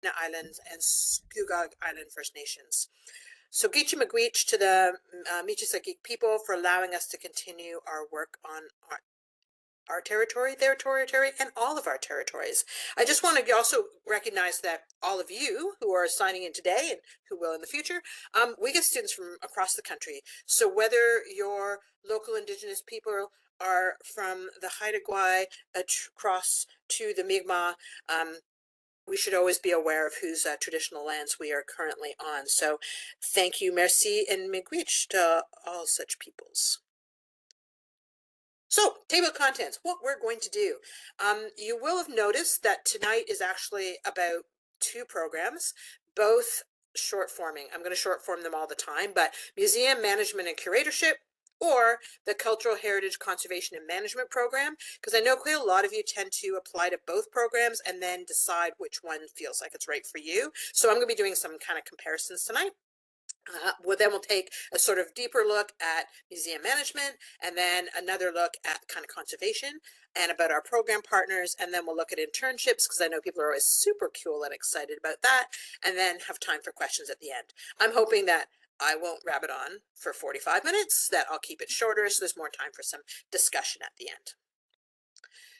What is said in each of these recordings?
Kootenai Islands and Scugog Island First Nations. So Geechee Magweech to the Michisa-Geek people for allowing us to continue our work on our territory, their territory, and all of our territories. I just want to also recognize that all of you who are signing in today and who will in the future, we get students from across the country. So whether your local Indigenous people are from the Haida Gwaii across to the Mi'kmaq, we should always be aware of whose traditional lands we are currently on. So thank you, merci, and miigwech to all such peoples. So, table of contents, what we're going to do. You will have noticed that tonight is actually about two programs, both short forming. I'm going to short form them all the time, but Museum Management and Curatorship or the Cultural Heritage Conservation and Management program, because I know quite a lot of you tend to apply to both programs and then decide which one feels like it's right for you. So I'm going to be doing some kind of comparisons tonight. Then we'll take a sort of deeper look at museum management and then another look at kind of conservation and about our program partners. And then we'll look at internships because I know people are always super cool and excited about that, and then have time for questions at the end. I'm hoping that I won't rabbit on for 45 minutes, that I'll keep it shorter so there's more time for some discussion at the end.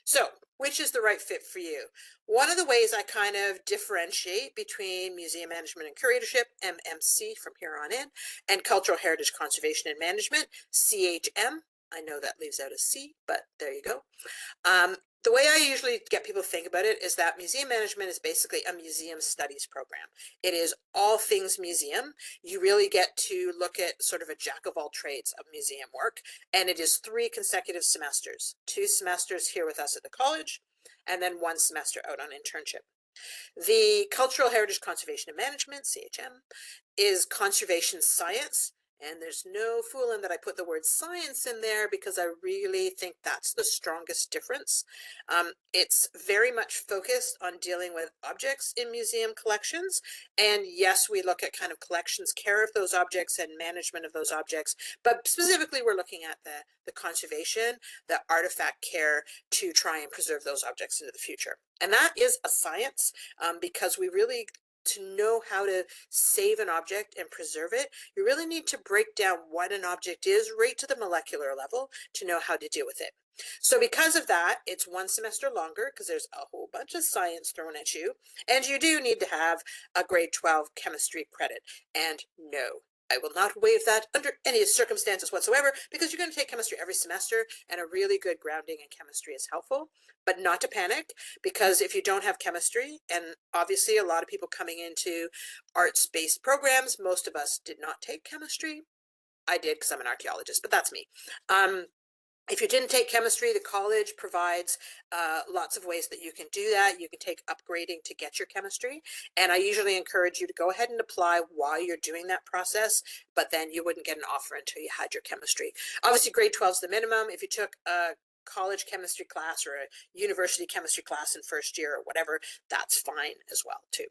So, which is the right fit for you? One of the ways I kind of differentiate between museum management and curatorship, MMC from here on in, and cultural heritage conservation and management, CHM. I know that leaves out a C, but there you go. The way I usually get people to think about it is that museum management is basically a museum studies program. It is all things museum. You really get to look at sort of a jack of all trades of museum work, and it is 3 consecutive semesters, 2 semesters here with us at the college, and then 1 semester out on internship. The Cultural Heritage Conservation and Management, CHM, is conservation science. And there's no fooling that I put the word science in there because I really think that's the strongest difference. It's very much focused on dealing with objects in museum collections. And yes, we look at kind of collections, care of those objects and management of those objects, but specifically we're looking at the conservation, the artifact care to try and preserve those objects into the future. And that is a science because we really, to know how to save an object and preserve it, you really need to break down what an object is right to the molecular level to know how to deal with it. So because of that, it's 1 semester longer because there's a whole bunch of science thrown at you, and you do need to have a grade 12 chemistry credit. And no, I will not waive that under any circumstances whatsoever because you're going to take chemistry every semester, and a really good grounding in chemistry is helpful, but not to panic, because if you don't have chemistry, and obviously a lot of people coming into arts-based programs, most of us did not take chemistry. I did because I'm an archaeologist, but that's me. If you didn't take chemistry, the college provides lots of ways that you can do that. You can take upgrading to get your chemistry. And I usually encourage you to go ahead and apply while you're doing that process, but then you wouldn't get an offer until you had your chemistry. Obviously, grade 12 is the minimum. If you took a college chemistry class or a university chemistry class in first year or whatever, that's fine as well too.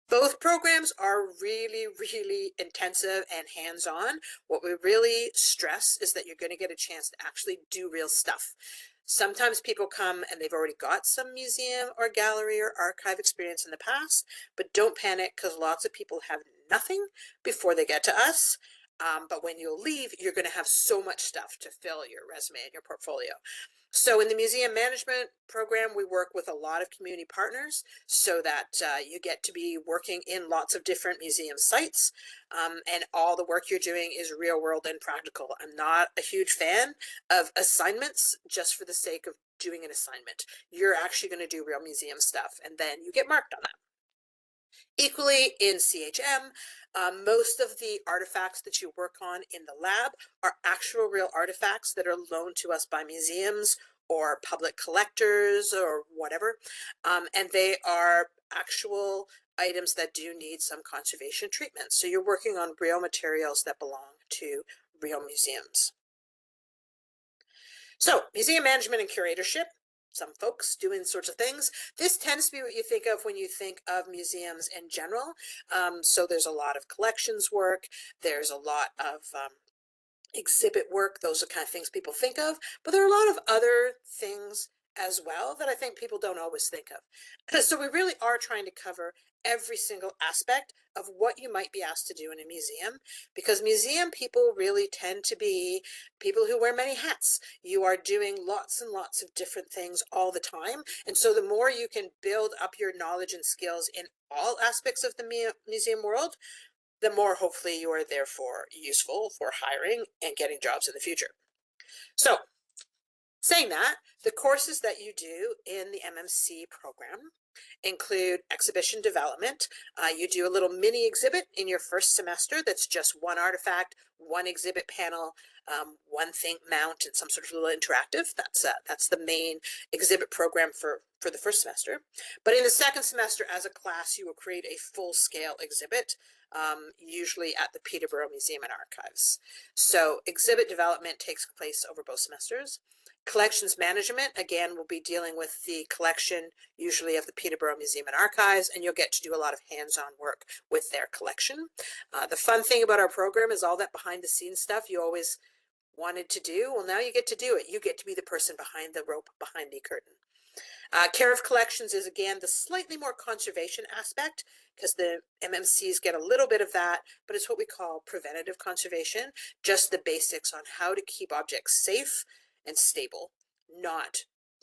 Both programs are really, really intensive and hands-on. What we really stress is that you're going to get a chance to actually do real stuff. Sometimes people come and they've already got some museum or gallery or archive experience in the past, but don't panic because lots of people have nothing before they get to us. But when you leave, you're going to have so much stuff to fill your resume and your portfolio. So in the museum management program, we work with a lot of community partners so that you get to be working in lots of different museum sites, and all the work you're doing is real world and practical. I'm not a huge fan of assignments just for the sake of doing an assignment. You're actually going to do real museum stuff, and then you get marked on that. Equally in CHM, most of the artifacts that you work on in the lab are actual real artifacts that are loaned to us by museums or public collectors or whatever, and they are actual items that do need some conservation treatment. So you're working on real materials that belong to real museums. So museum management and curatorship, some folks doing sorts of things. This tends to be what you think of when you think of museums in general. So there's a lot of collections work. There's a lot of exhibit work. Those are the kind of things people think of. But there are a lot of other things as well that I think people don't always think of. So we really are trying to cover every single aspect of what you might be asked to do in a museum, because museum people really tend to be people who wear many hats. You are doing lots and lots of different things all the time. And so the more you can build up your knowledge and skills in all aspects of the museum world, the more hopefully you are therefore useful for hiring and getting jobs in the future. So saying that, the courses that you do in the MMC program include exhibition development. You do a little mini exhibit in your first semester that's just one artifact, one exhibit panel, one thing mount, and some sort of little interactive. That's the main exhibit program for the first semester. But in the second semester as a class, you will create a full-scale exhibit, usually at the Peterborough Museum and Archives. So exhibit development takes place over both semesters. Collections management, again, we'll be dealing with the collection, usually of the Peterborough Museum and Archives, and you'll get to do a lot of hands-on work with their collection. The fun thing about our program is all that behind-the-scenes stuff you always wanted to do. Well, now you get to do it. You get to be the person behind the rope, behind the curtain. Care of collections is, again, the slightly more conservation aspect, because the MMCs get a little bit of that, but it's what we call preventative conservation, just the basics on how to keep objects safe and stable, not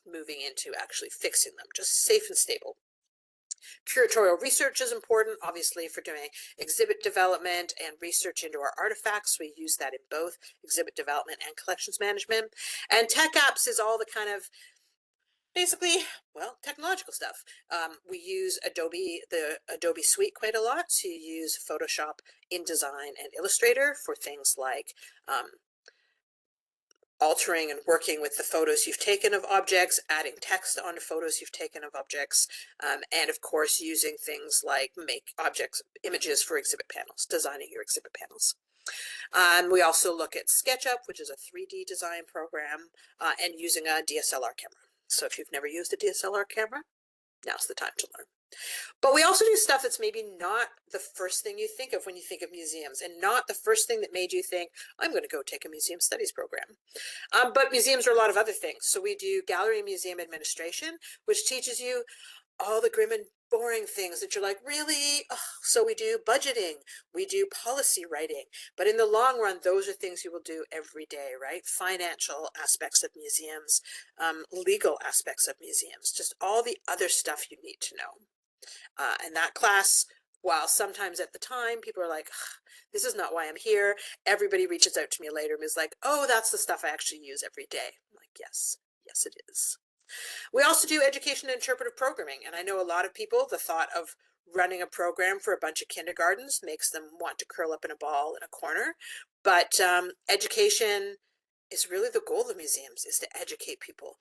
moving into actually fixing them, just safe and stable. Curatorial research is important, obviously, for doing exhibit development and research into our artifacts. We use that in both exhibit development and collections management. And tech apps is all the kind of basically, well, technological stuff. We use the Adobe Suite quite a lot. So you use Photoshop, InDesign, and Illustrator for things like altering and working with the photos you've taken of objects, adding text onto photos you've taken of objects, and of course using things like make objects, images for exhibit panels, designing your exhibit panels. We also look at SketchUp, which is a 3D design program, and using a DSLR camera. So if you've never used a DSLR camera, now's the time to learn. But we also do stuff that's maybe not the first thing you think of when you think of museums, and not the first thing that made you think, I'm going to go take a museum studies program. But museums are a lot of other things. So we do gallery and museum administration, which teaches you all the grim and boring things that you're like, really? Oh, so we do budgeting, we do policy writing, but in the long run, those are things you will do every day, right? Financial aspects of museums, legal aspects of museums, just all the other stuff you need to know. And that class, while sometimes at the time people are like, this is not why I'm here, everybody reaches out to me later and is like, oh, that's the stuff I actually use every day. I'm like, yes, yes, it is. We also do education and interpretive programming. And I know a lot of people, the thought of running a program for a bunch of kindergartens makes them want to curl up in a ball in a corner. But education is really the goal of museums, is to educate people,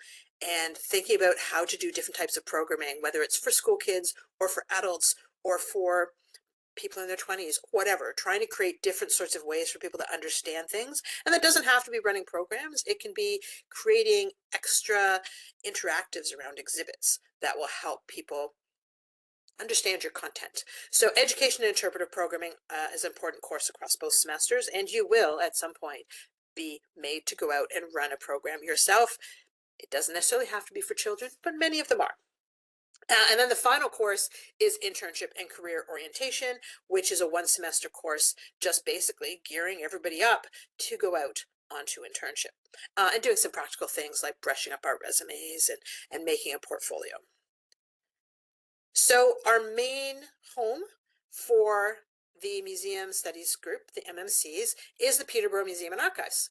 and thinking about how to do different types of programming, whether it's for school kids or for adults or for people in their 20s, whatever, trying to create different sorts of ways for people to understand things. And that doesn't have to be running programs. It can be creating extra interactives around exhibits that will help people understand your content. So education and interpretive programming is an important course across both semesters, and you will at some point be made to go out and run a program yourself. It doesn't necessarily have to be for children, but many of them are. And then the final course is internship and career orientation, which is a one semester course, just basically gearing everybody up to go out onto internship and doing some practical things like brushing up our resumes and making a portfolio. So our main home for the Museum Studies Group, the MMCs, is the Peterborough Museum and Archives.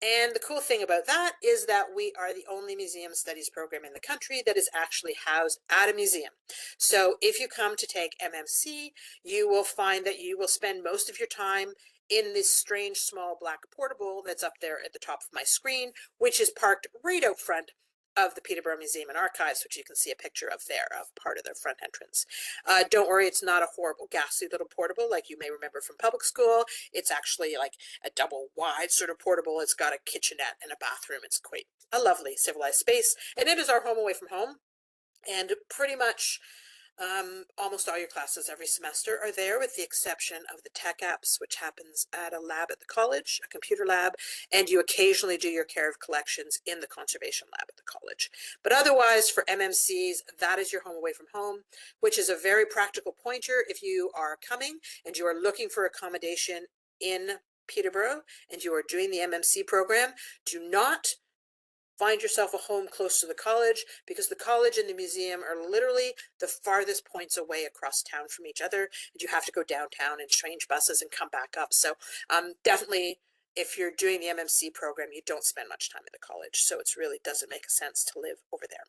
And the cool thing about that is that we are the only museum studies program in the country that is actually housed at a museum. So if you come to take MMC, you will find that you will spend most of your time in this strange small black portable that's up there at the top of my screen, which is parked right out front of the Peterborough Museum and Archives, which you can see a picture of there, of part of their front entrance. Don't worry, it's not a horrible, ghastly little portable like you may remember from public school. It's actually like a double wide sort of portable. It's got a kitchenette and a bathroom. It's quite a lovely civilized space, and it is our home away from home. And pretty much Almost all your classes every semester are there, with the exception of the tech apps, which happens at a lab at the college, a computer lab, and you occasionally do your care of collections in the conservation lab at the college. But otherwise, for MMCs, that is your home away from home, which is a very practical pointer if you are coming and you are looking for accommodation in Peterborough and you are doing the MMC program. Do not find yourself a home close to the college, because the college and the museum are literally the farthest points away across town from each other, and you have to go downtown and change buses and come back up. So definitely, if you're doing the MMC program, you don't spend much time at the college, so it really doesn't make sense to live over there.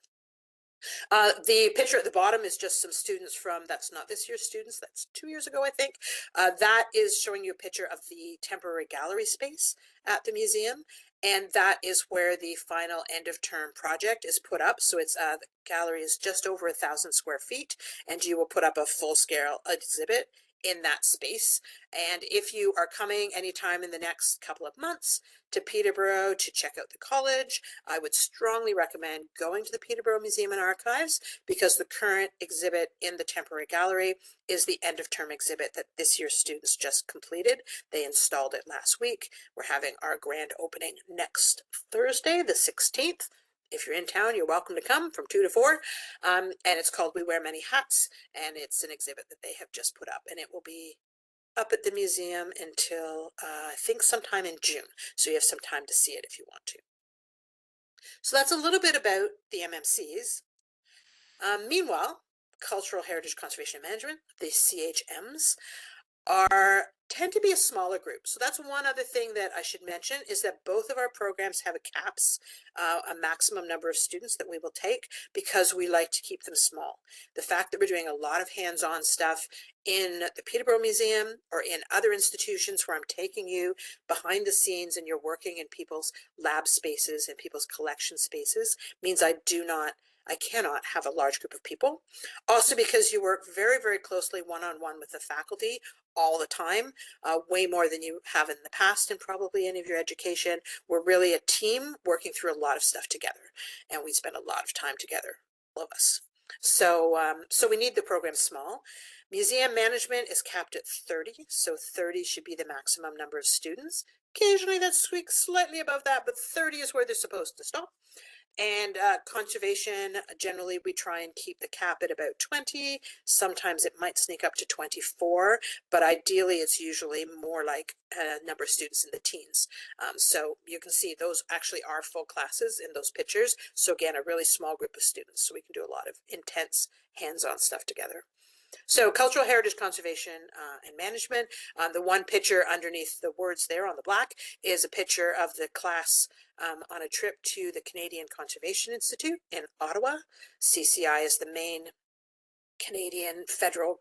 The picture at the bottom is just some students from, that's not this year's students, that's 2 years ago, I think. That is showing you a picture of the temporary gallery space at the museum. And that is where the final end of term project is put up. So it's the gallery is just over 1,000 square feet, and you will put up a full scale exhibit in that space. And if you are coming anytime in the next couple of months to Peterborough to check out the college, I would strongly recommend going to the Peterborough Museum and Archives, because the current exhibit in the temporary gallery is the end of term exhibit that this year's students just completed. They installed it last week. We're having our grand opening next Thursday, the 16th. If you're in town, you're welcome to come from 2 to 4. And it's called We Wear Many Hats, and it's an exhibit that they have just put up, and it will be up at the museum until I think sometime in June. So you have some time to see it if you want to. So that's a little bit about the MMCs. Meanwhile, Cultural Heritage Conservation and Management, the CHMs, tend to be a smaller group. So that's one other thing that I should mention, is that both of our programs have a caps, a maximum number of students that we will take, because we like to keep them small. The fact that we're doing a lot of hands-on stuff in the Peterborough Museum or in other institutions where I'm taking you behind the scenes and you're working in people's lab spaces and people's collection spaces means I cannot have a large group of people. Also, because you work very, very closely one-on-one with the faculty all the time, way more than you have in the past and probably any of your education. We're really a team working through a lot of stuff together, and we spend a lot of time together, all of us. So, so we need the program small. Museum management is capped at 30, so 30 should be the maximum number of students. Occasionally that squeaks slightly above that, but 30 is where they're supposed to stop. And conservation, generally we try and keep the cap at about 20. Sometimes it might sneak up to 24, but ideally it's usually more like a number of students in the teens. So you can see those actually are full classes in those pictures. So again, a really small group of students, so we can do a lot of intense hands-on stuff together. So cultural heritage conservation and management, the one picture underneath the words there on the black is a picture of the class on a trip to the Canadian Conservation Institute in Ottawa. CCI is the main Canadian federal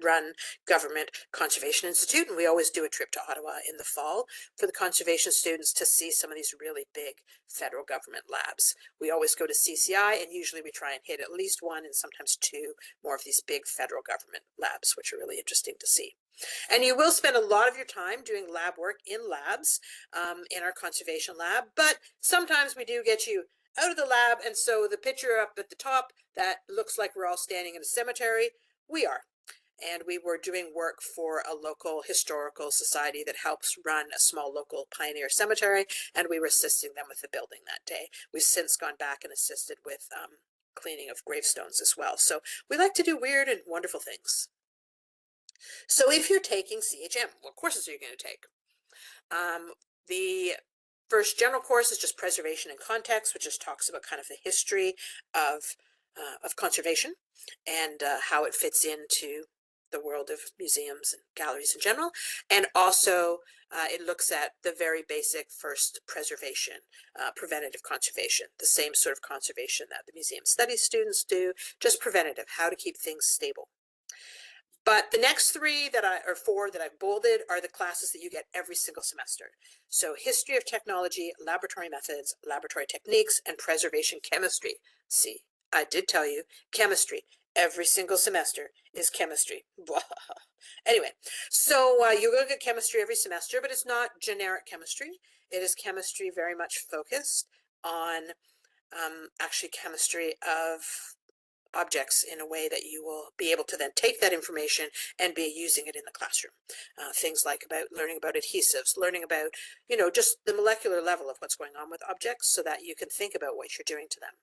run government conservation institute, and we always do a trip to Ottawa in the fall for the conservation students to see some of these really big federal government labs. We always go to CCI, and usually we try and hit at least one and sometimes two more of these big federal government labs, which are really interesting to see. And you will spend a lot of your time doing lab work in labs, in our conservation lab, but sometimes we do get you out of the lab, and so the picture up at the top that looks like we're all standing in a cemetery, we are. And we were doing work for a local historical society that helps run a small local pioneer cemetery, and we were assisting them with the building that day. We've since gone back and assisted with cleaning of gravestones as well. So we like to do weird and wonderful things. So if you're taking CHM, what courses are you going to take? The first general course is just preservation and context, which just talks about kind of the history of conservation and how it fits into the world of museums and galleries in general. And also it looks at the very basic first preservation, preventative conservation, the same sort of conservation that the museum studies students do, just preventative, how to keep things stable. But the next four that I've bolded are the classes that you get every single semester. So history of technology, laboratory methods, laboratory techniques, and preservation chemistry. See, I did tell you, chemistry. Every single semester is chemistry. Anyway, so you look at chemistry every semester, but it's not generic chemistry. It is chemistry very much focused on actually chemistry of objects in a way that you will be able to then take that information and be using it in the classroom. Things like learning about adhesives, learning about, just the molecular level of what's going on with objects so that you can think about what you're doing to them.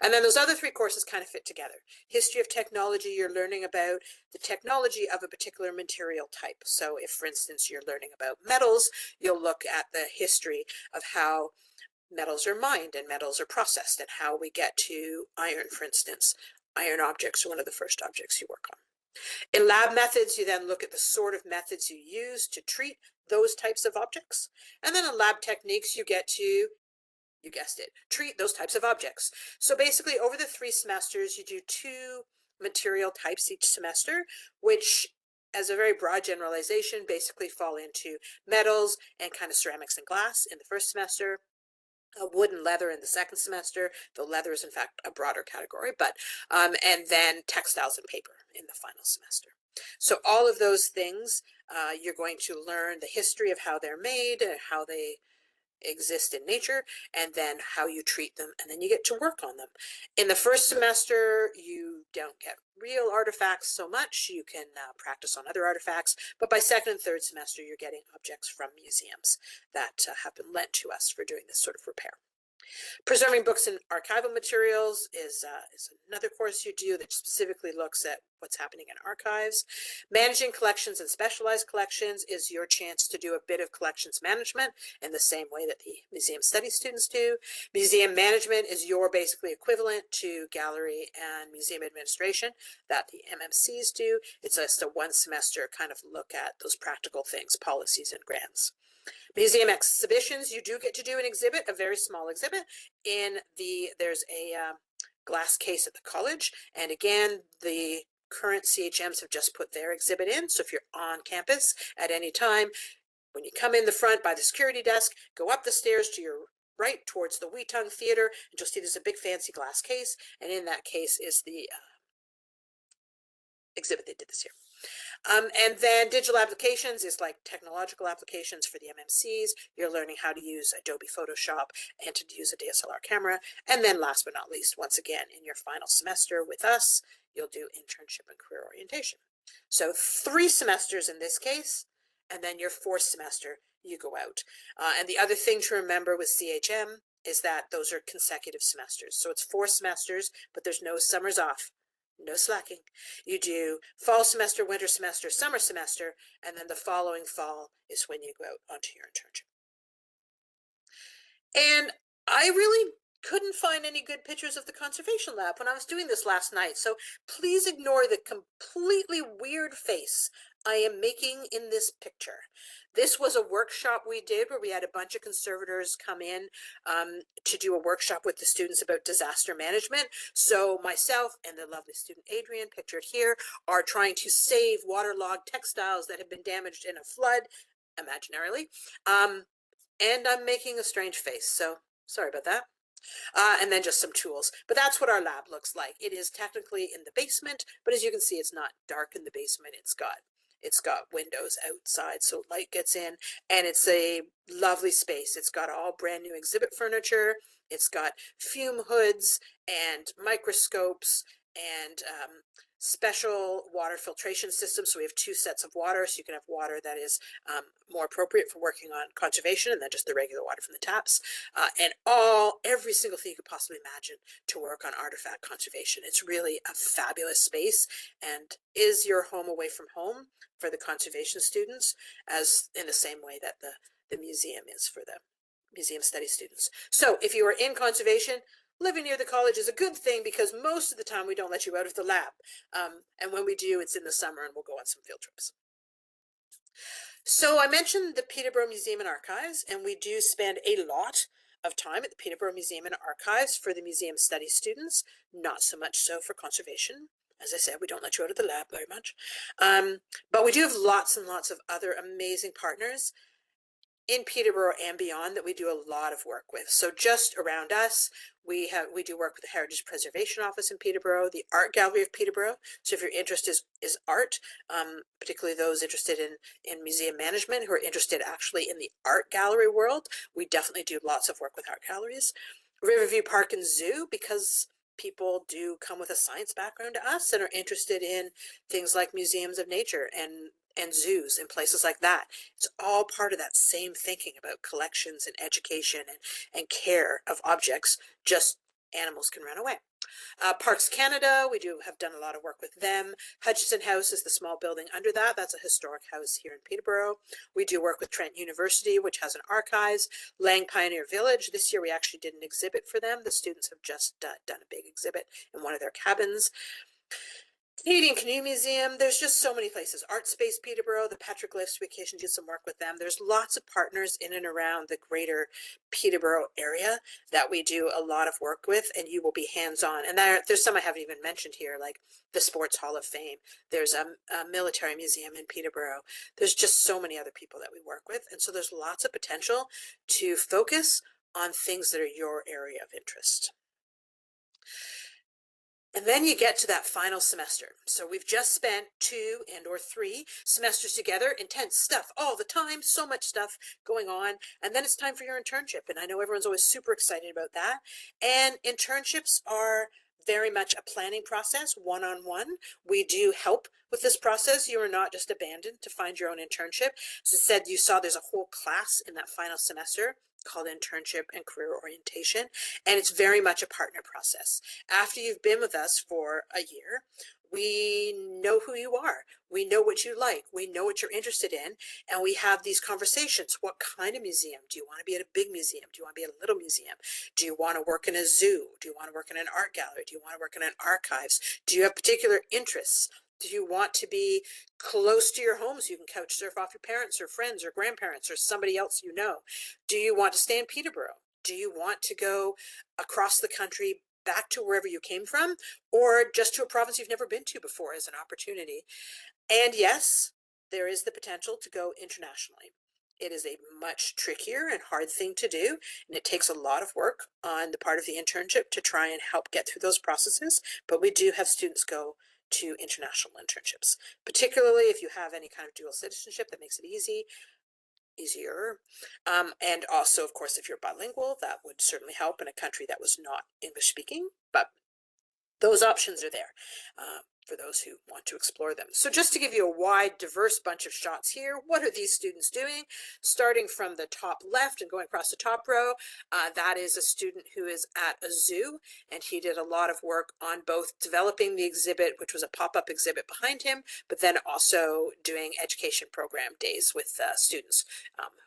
And then those other three courses kind of fit together. History of technology, you're learning about the technology of a particular material type. So if, for instance, you're learning about metals, you'll look at the history of how metals are mined and metals are processed and how we get to iron, for instance. Iron objects are one of the first objects you work on. In lab methods, you then look at the sort of methods you use to treat those types of objects. And then in lab techniques, you get to, you guessed it, treat those types of objects. So basically over the 3 semesters, you do 2 material types each semester, which as a very broad generalization basically fall into metals and kind of ceramics and glass in the first semester, wood and leather in the second semester, though leather is in fact a broader category, but and then textiles and paper in the final semester. So all of those things, you're going to learn the history of how they're made, how they exist in nature, and then how you treat them, and then you get to work on them. In the first semester, you don't get real artifacts so much. You can practice on other artifacts, but by second and third semester, you're getting objects from museums that have been lent to us for doing this sort of repair. Preserving books and archival materials is another course you do that specifically looks at what's happening in archives. Managing collections and specialized collections is your chance to do a bit of collections management in the same way that the museum studies students do. Museum management is your basically equivalent to gallery and museum administration that the MMCs do. It's just a 1 semester kind of look at those practical things, policies and grants. Museum exhibitions, you do get to do an exhibit, a very small exhibit. There's a glass case at the college, and again, the current CHMs have just put their exhibit in. So if you're on campus at any time, when you come in the front by the security desk, go up the stairs to your right towards the Weetung Theater, and you'll see there's a big fancy glass case, and in that case is the exhibit they did this year. And then digital applications is like technological applications for the MMCs. You're learning how to use Adobe Photoshop and to use a DSLR camera. And then last but not least, once again, in your final semester with us, you'll do internship and career orientation. So 3 semesters in this case, and then your 4th semester, you go out. And the other thing to remember with CHM is that those are consecutive semesters. So it's 4 semesters, but there's no summers off. No slacking. You do fall semester, winter semester, summer semester, and then the following fall is when you go out onto your internship. And I really couldn't find any good pictures of the conservation lab when I was doing this last night, so please ignore the completely weird face I am making in this picture. This was a workshop we did where we had a bunch of conservators come in to do a workshop with the students about disaster management. So myself and the lovely student Adrian, pictured here, are trying to save waterlogged textiles that have been damaged in a flood, imaginarily. And I'm making a strange face, so sorry about that. And then just some tools. But that's what our lab looks like. It is technically in the basement, but as you can see, it's not dark in the basement. It's got windows outside so light gets in, and it's a lovely space. It's got all brand new exhibit furniture. It's got fume hoods and microscopes and special water filtration systems. So we have 2 sets of water, so you can have water that is more appropriate for working on conservation and then just the regular water from the taps, and every single thing you could possibly imagine to work on artifact conservation. It's really a fabulous space and is your home away from home for the conservation students, as in the same way that the museum is for the museum study students. So if you are in conservation, living near the college is a good thing because most of the time we don't let you out of the lab. And when we do, it's in the summer and we'll go on some field trips. So I mentioned the Peterborough Museum and Archives, and we do spend a lot of time at the Peterborough Museum and Archives for the museum studies students, not so much so for conservation. As I said, we don't let you out of the lab very much. But we do have lots and lots of other amazing partners in Peterborough and beyond that we do a lot of work with. So just around us, we do work with the Heritage Preservation Office in Peterborough, the Art Gallery of Peterborough. So if your interest is art, particularly those interested in museum management who are interested actually in the art gallery world, we definitely do lots of work with art galleries. Riverview Park and Zoo, because people do come with a science background to us and are interested in things like museums of nature and zoos and places like that. It's all part of that same thinking about collections and education and care of objects, just animals can run away. Parks Canada, we have done a lot of work with them. Hutchison House is the small building under that. That's a historic house here in Peterborough. We do work with Trent University, which has an archives. Lang Pioneer Village, this year we actually did an exhibit for them. The students have just done a big exhibit in one of their cabins. Canadian Canoe Museum, there's just so many places. Art Space Peterborough, the Petroglyphs, we occasionally do some work with them. There's lots of partners in and around the greater Peterborough area that we do a lot of work with, and you will be hands-on. And there's some I haven't even mentioned here, like the Sports Hall of Fame. There's a military museum in Peterborough. There's just so many other people that we work with. And so there's lots of potential to focus on things that are your area of interest. And then you get to that final semester. So we've just spent 2 or 3 semesters together, intense stuff all the time, so much stuff going on. And then it's time for your internship. And I know everyone's always super excited about that. And internships are very much a planning process, one-on-one. We do help with this process. You are not just abandoned to find your own internship. As I said, you saw there's a whole class in that final semester called Internship and Career Orientation, and it's very much a partner process. After you've been with us for a year, we know who you are. We know what you like. We know what you're interested in. And we have these conversations. What kind of museum? Do you want to be at a big museum? Do you want to be at a little museum? Do you want to work in a zoo? Do you want to work in an art gallery? Do you want to work in an archives? Do you have particular interests? Do you want to be close to your home so you can couch surf off your parents or friends or grandparents or somebody else you know? Do you want to stay in Peterborough? Do you want to go across the country back to wherever you came from, or just to a province you've never been to before as an opportunity? And yes, there is the potential to go internationally. It is a much trickier and hard thing to do, and it takes a lot of work on the part of the internship to try and help get through those processes, but we do have students go to international internships, particularly if you have any kind of dual citizenship. That makes it easier. And also, of course, if you're bilingual, that would certainly help in a country that was not English speaking, but those options are there for those who want to explore them. So just to give you a wide, diverse bunch of shots here, what are these students doing? Starting from the top left and going across the top row, that is a student who is at a zoo, and he did a lot of work on both developing the exhibit, which was a pop-up exhibit behind him, but then also doing education program days with students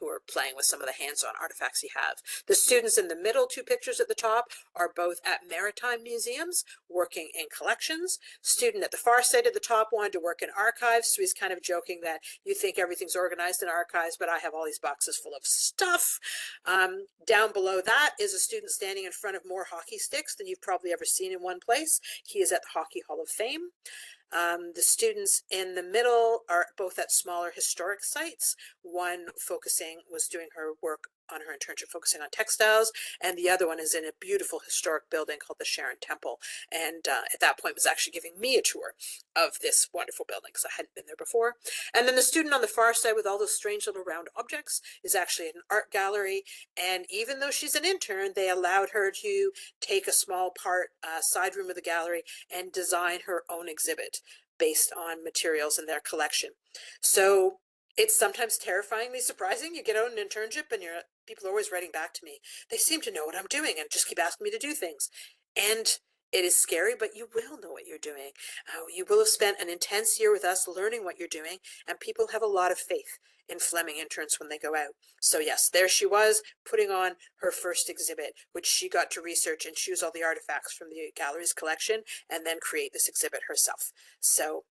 who are playing with some of the hands-on artifacts he have. The students in the middle 2 pictures at the top are both at maritime museums, working in collections. Student at the far side at the top wanted to work in archives, so he's kind of joking that you think everything's organized in archives, but I have all these boxes full of stuff. Down below that is a student standing in front of more hockey sticks than you've probably ever seen in one place. He is at the Hockey Hall of Fame. The students in the middle are both at smaller historic sites. One was doing her work on her internship focusing on textiles, and the other one is in a beautiful historic building called the Sharon Temple, and at that point was actually giving me a tour of this wonderful building because I hadn't been there before. And then the student on the far side with all those strange little round objects is actually at an art gallery, and even though she's an intern, they allowed her to take a small side room of the gallery and design her own exhibit based on materials in their collection. So it's sometimes terrifyingly surprising. You get out an internship and people are always writing back to me. They seem to know what I'm doing and just keep asking me to do things. And it is scary, but you will know what you're doing. You will have spent an intense year with us learning what you're doing, and people have a lot of faith in Fleming interns when they go out. So yes, there she was putting on her first exhibit, which she got to research and choose all the artifacts from the gallery's collection and then create this exhibit herself. So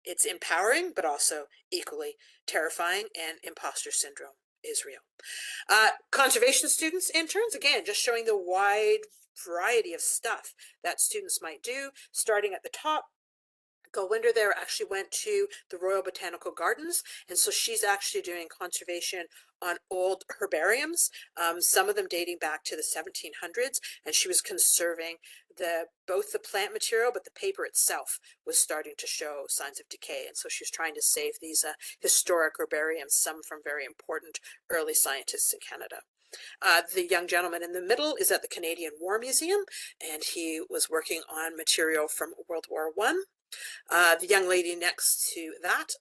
it's empowering, but also equally terrifying, and imposter syndrome is real. Conservation students, interns, again, just showing the wide variety of stuff that students might do. Starting at the top, Gulwinder there actually went to the Royal Botanical Gardens, and so she's actually doing conservation on old herbariums, some of them dating back to the 1700s, and she was conserving both the plant material, but the paper itself was starting to show signs of decay. And so she was trying to save these historic herbariums, some from very important early scientists in Canada. The young gentleman in the middle is at the Canadian War Museum, and he was working on material from World War I. The young lady next to that,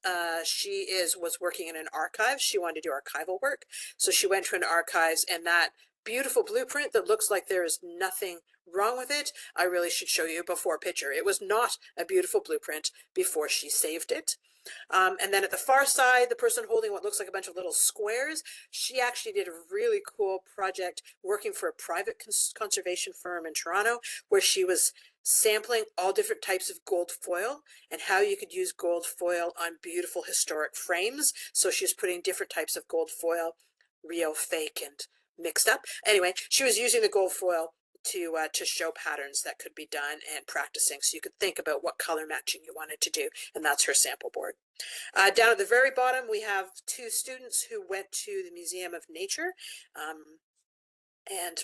she was working in an archive. She wanted to do archival work. So she went to an archives, and that beautiful blueprint that looks like there is nothing wrong with it, I really should show you a before picture. It was not a beautiful blueprint before she saved it. And then at the far side, the person holding what looks like a bunch of little squares, she actually did a really cool project working for a private conservation firm in Toronto, where she was sampling all different types of gold foil and how you could use gold foil on beautiful historic frames. So she was putting different types of gold foil, real, fake, and mixed up. Anyway, she was using the gold foil to show patterns that could be done and practicing, so you could think about what color matching you wanted to do, and that's her sample board. Down at the very bottom, we have two students who went to the Museum of Nature. And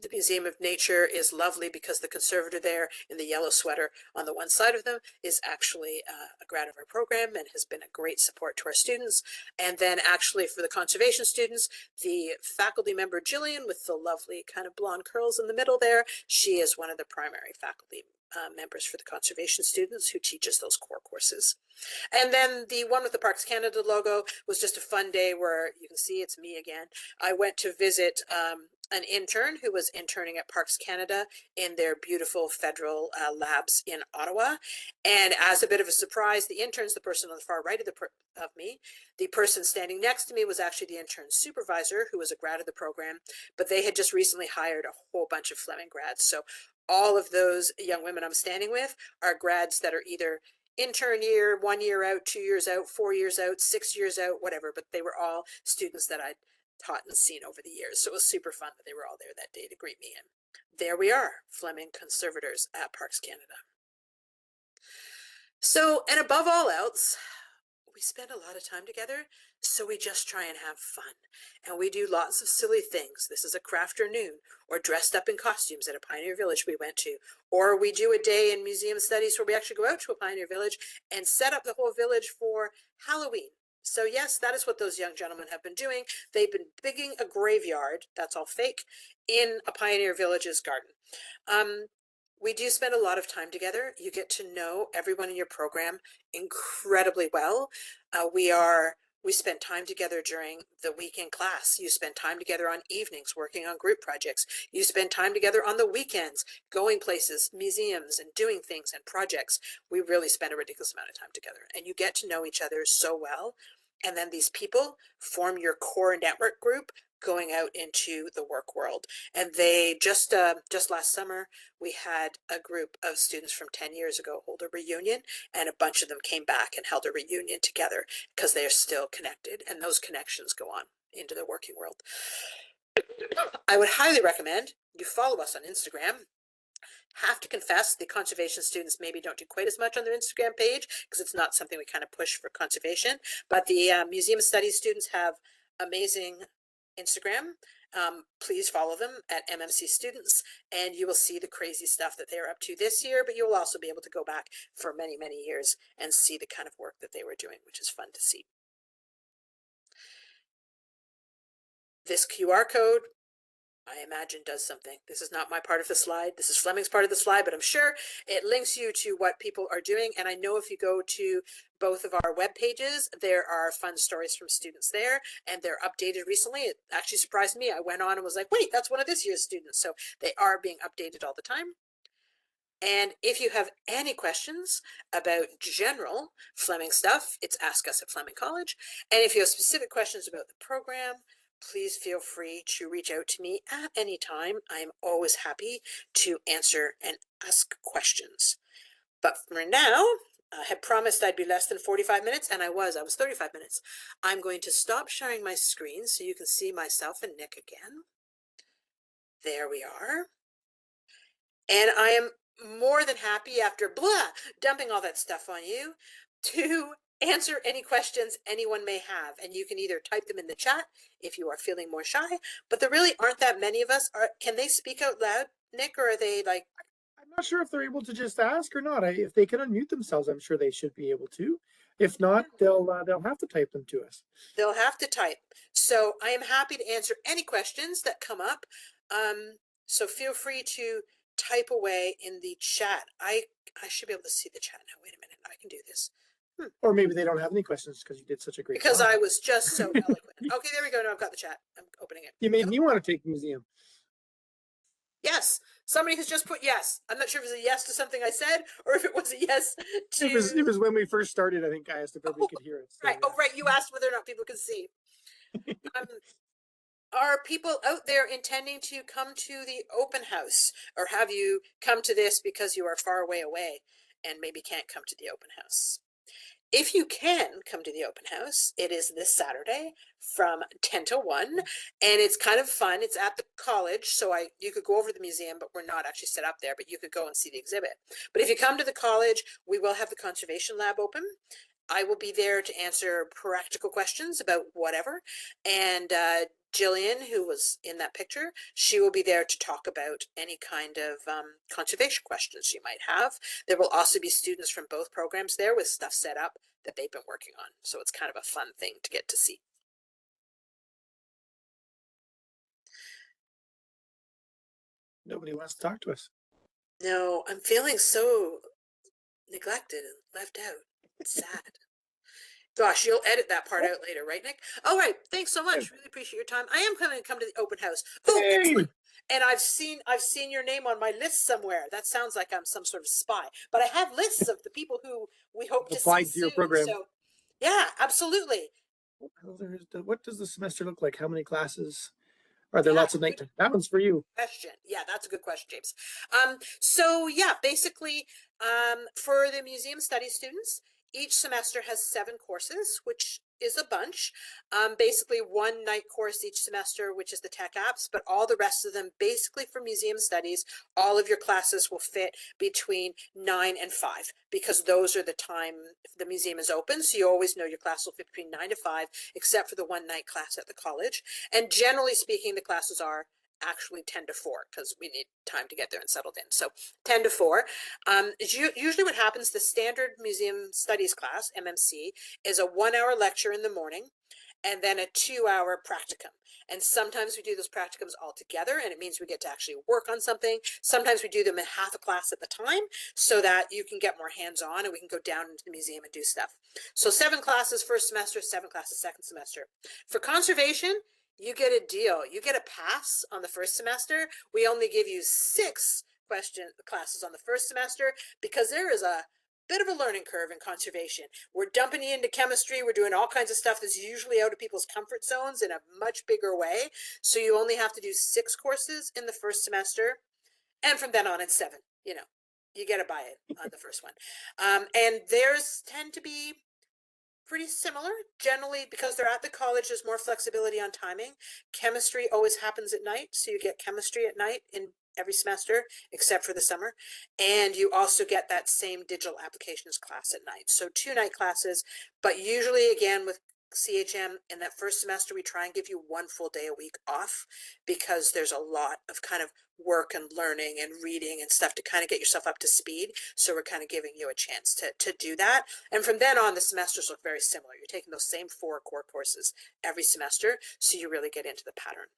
the Museum of Nature is lovely because the conservator there in the yellow sweater on the one side of them is actually a grad of our program and has been a great support to our students. And then actually for the conservation students, the faculty member Jillian with the lovely kind of blonde curls in the middle there, she is one of the primary faculty members for the conservation students who teaches those core courses. And then the one with the Parks Canada logo was just a fun day where you can see it's me again. I went to visit an intern who was interning at Parks Canada in their beautiful federal labs in Ottawa. And as a bit of a surprise, the intern's the person on the far right of me. The person standing next to me was actually the intern supervisor, who was a grad of the program, but they had just recently hired a whole bunch of Fleming grads. So all of those young women I'm standing with are grads that are either intern year, 1 year out, 2 years out, 4 years out, 6 years out, whatever, but they were all students that I'd taught and seen over the years. So it was super fun that they were all there that day to greet me. And there we are, Fleming conservators at Parks Canada. So, and above all else, we spend a lot of time together, so we just try and have fun. And we do lots of silly things. This is a craft afternoon, or dressed up in costumes at a pioneer village we went to. Or we do a day in museum studies where we actually go out to a pioneer village and set up the whole village for Halloween. So yes, that is what those young gentlemen have been doing. They've been digging a graveyard, that's all fake, in a pioneer village's garden. We do spend a lot of time together. You get to know everyone in your program incredibly well. We spend time together during the weekend class. You spend time together on evenings working on group projects. You spend time together on the weekends, going places, museums, and doing things and projects. We really spend a ridiculous amount of time together, and you get to know each other so well. And then these people form your core network group going out into the work world. And they just last summer, we had a group of students from 10 years ago hold a reunion, and a bunch of them came back and held a reunion together because they are still connected, and those connections go on into the working world. I would highly recommend you follow us on Instagram. Have to confess, the conservation students maybe don't do quite as much on their Instagram page because it's not something we kind of push for conservation, but the museum studies students have amazing Instagram. Please follow them at MMC Students, and you will see the crazy stuff that they're up to this year, but you will also be able to go back for many, many years and see the kind of work that they were doing, which is fun to see. This QR code, I imagine, does something. This is not my part of the slide. This is Fleming's part of the slide, but I'm sure it links you to what people are doing. And I know if you go to both of our web pages, there are fun stories from students there, and they're updated recently. It actually surprised me. I went on and was like, wait, that's one of this year's students. So they are being updated all the time. And if you have any questions about general Fleming stuff, it's Ask Us at Fleming College. And if you have specific questions about the program, please feel free to reach out to me at any time. I'm always happy to answer and ask questions. But for now, I had promised I'd be less than 45 minutes, and I was 35 minutes. I'm going to stop sharing my screen so you can see myself and Nick again. There we are. And I am more than happy, after dumping all that stuff on you, to answer any questions anyone may have. And you can either type them in the chat if you are feeling more shy, but there really aren't that many of us. Can they speak out loud, Nick, or are they like? not sure if they're able to just ask or not. If they can unmute themselves, I'm sure they should be able to. If not, they'll have to type them to us. They'll have to type. So I am happy to answer any questions that come up. So feel free to type away in the chat. I should be able to see the chat now. Wait a minute. I can do this. Or maybe they don't have any questions because you did such a great Because job. I was just so eloquent. Okay, there we go. Now I've got the chat. I'm opening it. You made Yep. me want to take museum. Yes. Somebody has just put yes. I'm not sure if it was a yes to something I said or if it was a yes to. It was when we first started. I think I asked if everybody could hear us. So, Right. yeah. Oh, right. You asked whether or not people could see. Um, are people out there intending to come to the open house, or have you come to this because you are far away and maybe can't come to the open house? If you can come to the open house, it is this Saturday from 10 to 1, and it's kind of fun. It's at the college, so you could go over to the museum, but we're not actually set up there, but you could go and see the exhibit. But if you come to the college, we will have the conservation lab open. I will be there to answer practical questions about whatever. And Jillian, who was in that picture, she will be there to talk about any kind of conservation questions you might have. There will also be students from both programs there with stuff set up that they've been working on. So it's kind of a fun thing to get to see. Nobody wants to talk to us. No, I'm feeling so neglected and left out. It's sad. Gosh, you'll edit that part out later, right, Nick? All right, thanks so much. Really appreciate your time. I am going to come to the open house. Oh, excellent. And I've seen your name on my list somewhere. That sounds like I'm some sort of spy. But I have lists of the people who we hope to see Applied to your soon. program. So, yeah, absolutely. What does the semester look like? How many classes? Are there Yeah, lots of night? That one's for you. question. Yeah, that's a good question, James. So yeah, basically, for the museum study students, each semester has 7 courses, which is a bunch. Basically one night course each semester, which is the tech apps, but all the rest of them, basically for museum studies, all of your classes will fit between 9 and 5, because those are the time the museum is open. So you always know your class will fit between 9 to 5, except for the one night class at the college. And generally speaking, the classes are actually 10 to 4 because we need time to get there and settled in. So 10 to 4. Usually what happens, the standard museum studies class, MMC, is a 1-hour lecture in the morning and then a 2-hour practicum. And sometimes we do those practicums all together, and it means we get to actually work on something. Sometimes we do them in half a class at the time so that you can get more hands-on and we can go down into the museum and do stuff. So 7 classes first semester, 7 classes second semester. For conservation, you get a deal. You get a pass on the first semester. We only give you 6 classes on the first semester because there is a bit of a learning curve in conservation. We're dumping you into chemistry. We're doing all kinds of stuff that's usually out of people's comfort zones in a much bigger way. So you only have to do 6 courses in the first semester. And from then on, it's 7. You get to buy it on the first one. And theirs tend to be pretty similar generally because they're at the college. There's more flexibility on timing. Chemistry always happens at night, so you get chemistry at night in every semester except for the summer, and you also get that same digital applications class at night. So 2 night classes, but usually again with CHM in that first semester we try and give you 1 full day a week off because there's a lot of kind of work and learning and reading and stuff to kind of get yourself up to speed. So we're kind of giving you a chance to do that. And from then on, the semesters look very similar. You're taking those same 4 core courses every semester, so you really get into the pattern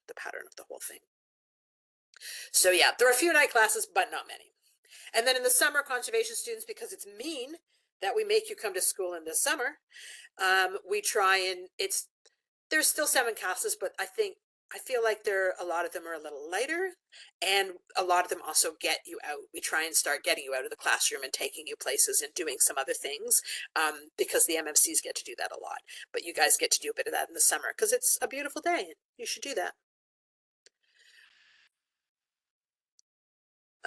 of the whole thing. So yeah, there are a few night classes, but not many. And then in the summer, conservation students, because it's mean that we make you come to school in the summer, we try and there's still 7 classes, but I feel like a lot of them are a little lighter, and a lot of them also get you out. We try and start getting you out of the classroom and taking you places and doing some other things, because the MMCs get to do that a lot. But you guys get to do a bit of that in the summer because it's a beautiful day and you should do that.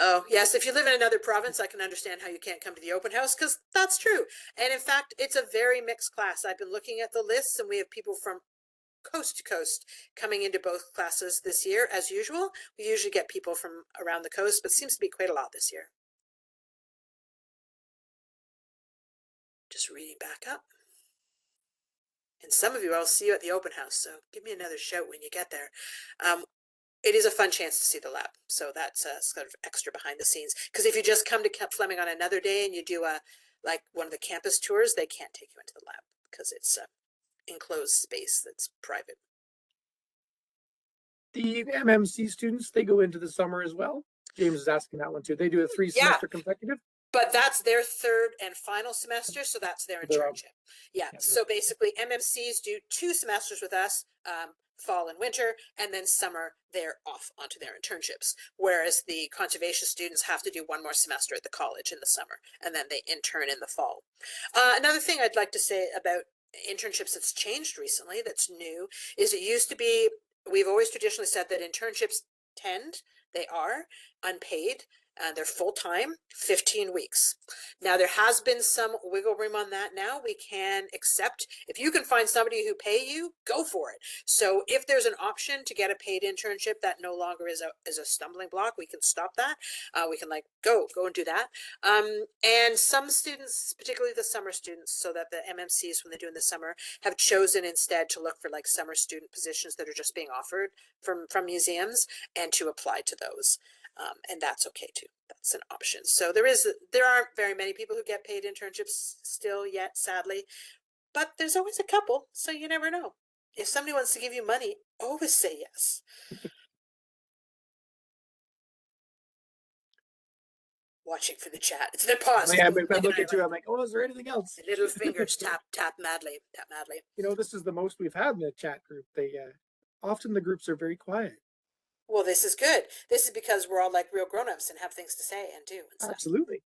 Oh, yes, if you live in another province, I can understand how you can't come to the open house because that's true. And in fact, it's a very mixed class. I've been looking at the lists and we have people from coast to coast coming into both classes this year. As usual, we usually get people from around the coast, but seems to be quite a lot this year. Just reading back up. And some of you I'll see you at the open house, so give me another shout when you get there. it is a fun chance to see the lab. So that's sort of extra behind the scenes. Because if you just come to Fleming on another day and you do like one of the campus tours, they can't take you into the lab because it's a enclosed space that's private. The MMC students, they go into the summer as well. James is asking that one too. They do a 3-semester consecutive. But that's their third and final semester, so that's their internship. Yeah, so basically MMCs do 2 semesters with us, fall and winter, and then summer they're off onto their internships. Whereas the conservation students have to do 1 more semester at the college in the summer, and then they intern in the fall. Another thing I'd like to say about internships that's changed recently, that's new, is it used to be, we've always traditionally said that internships they are unpaid. They're full-time, 15 weeks. Now, there has been some wiggle room on that now. We can accept, if you can find somebody who pay you, go for it. So if there's an option to get a paid internship that no longer is a stumbling block, we can stop that. We can like, go and do that. And some students, particularly the summer students, so that the MMCs, when they do in the summer, have chosen instead to look for like summer student positions that are just being offered from museums and to apply to those. And that's okay too. That's an option. So there aren't very many people who get paid internships still yet, sadly, but there's always a couple. So you never know. If somebody wants to give you money, always say yes. Watching for the chat. It's been paused. Yeah, I'm looking through. I'm like, oh, is there anything else? The little fingers tap madly, tap madly. You know, this is the most we've had in the chat group. They often the groups are very quiet. Well, this is good. This is because we're all like real grown-ups and have things to say and do. And Absolutely.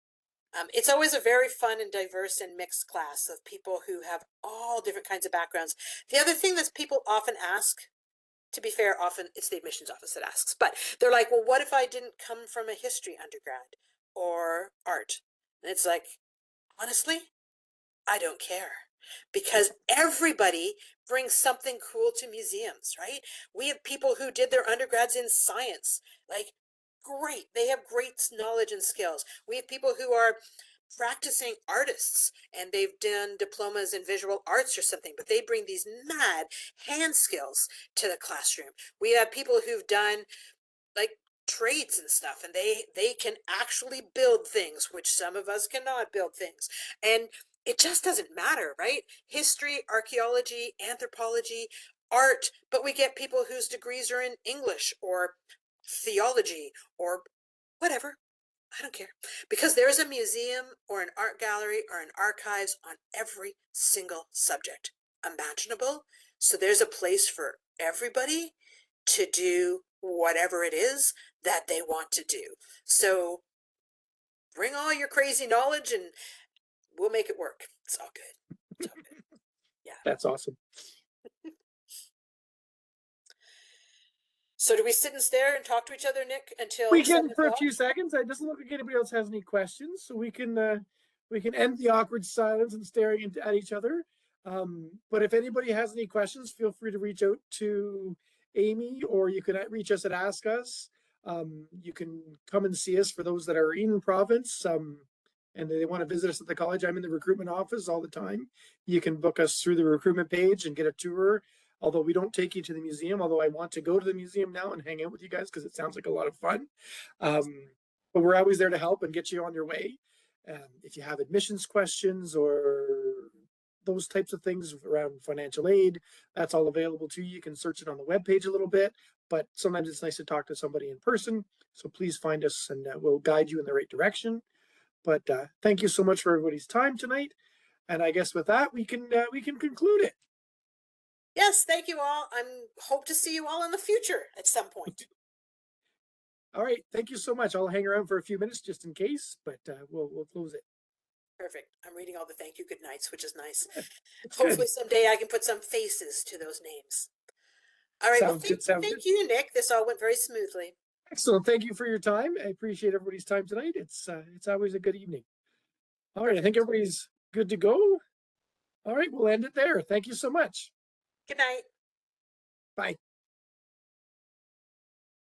It's always a very fun and diverse and mixed class of people who have all different kinds of backgrounds. The other thing that people often ask, to be fair, often it's the admissions office that asks, but they're like, well, what if I didn't come from a history undergrad or art? And it's like, honestly, I don't care. Because everybody brings something cool to museums, right? We have people who did their undergrads in science, like great. They have great knowledge and skills. We have people who are practicing artists and they've done diplomas in visual arts or something, but they bring these mad hand skills to the classroom. We have people who've done like trades and stuff, and they can actually build things, which some of us cannot build things. And it just doesn't matter, right? History, archaeology, anthropology, art, but we get people whose degrees are in English or theology or whatever. I don't care. Because there's a museum or an art gallery or an archives on every single subject imaginable. So there's a place for everybody to do whatever it is that they want to do. So bring all your crazy knowledge and we'll make it work. It's all good. It's all good. Yeah. That's awesome. So do we sit and stare and talk to each other, Nick, until we can 7 for a o'clock? few seconds. It doesn't look like anybody else has any questions, so we can end the awkward silence and staring at each other. But if anybody has any questions, feel free to reach out to Amy, or you can reach us at Ask Us. You can come and see us for those that are in province. And they want to visit us at the college. I'm in the recruitment office all the time. You can book us through the recruitment page and get a tour. Although we don't take you to the museum, although I want to go to the museum now and hang out with you guys because it sounds like a lot of fun. But we're always there to help and get you on your way. If you have admissions questions or those types of things around financial aid, that's all available to you. You can search it on the webpage a little bit, but sometimes it's nice to talk to somebody in person. So please find us and we'll guide you in the right direction. But thank you so much for everybody's time tonight. And I guess with that, we can conclude it. Yes, thank you all. I hope to see you all in the future at some point. All right, thank you so much. I'll hang around for a few minutes just in case, but we'll close it. Perfect. I'm reading all the thank you good nights, which is nice. It's Hopefully good. someday I can put some faces to those names. All right, Sounds good. thank you, Nick. This all went very smoothly. Excellent. Thank you for your time. I appreciate everybody's time tonight. It's always a good evening. All right, I think everybody's good to go. All right, we'll end it there. Thank you so much. Good night. Bye.